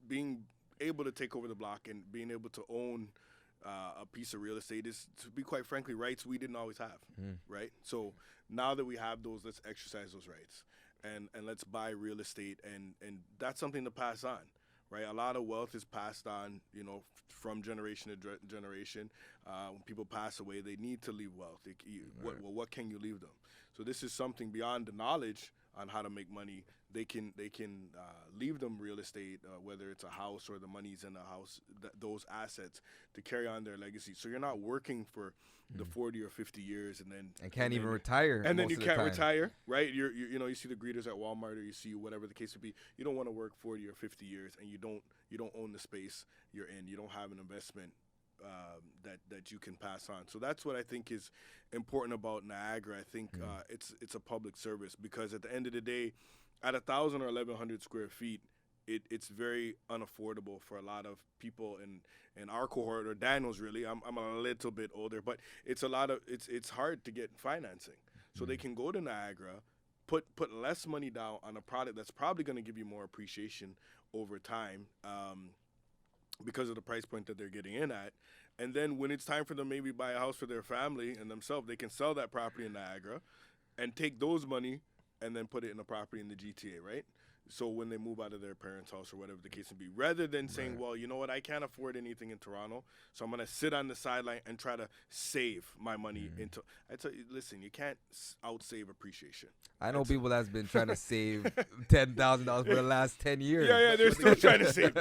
being able to take over the block and being able to own a piece of real estate is, to be quite frankly, rights we didn't always have, right? So now that we have those, let's exercise those rights, and let's buy real estate, and that's something to pass on, right? A lot of wealth is passed on, from generation to generation. When people pass away, they need to leave wealth. What can you leave them? So this is something beyond the knowledge on how to make money. They can leave them real estate, whether it's a house or the money's in a house, those assets to carry on their legacy. So you're not working for the 40 or 50 years and can't even retire. And then you can't retire, right? You see the greeters at Walmart, or you see whatever the case would be. You don't want to work 40 or 50 years, and you don't own the space you're in. You don't have an investment that you can pass on. So that's what I think is important about Niagara. I think it's a public service, because at the end of the day, at 1,000 or 1,100 square feet, it's very unaffordable for a lot of people in our cohort, or Daniel's really. I'm a little bit older, but it's hard to get financing. So they can go to Niagara, put less money down on a product that's probably going to give you more appreciation over time, because of the price point that they're getting in at. And then when it's time for them maybe buy a house for their family and themselves, they can sell that property in Niagara and take those money and then put it in a property in the GTA, right? So when they move out of their parents' house or whatever the case may be, rather than saying, well, you know what, I can't afford anything in Toronto, so I'm going to sit on the sideline and try to save my money into. I tell you, listen, you can't outsave appreciation. I know people that's been trying to save $10,000 for the last 10 years. Yeah, they're still trying to save.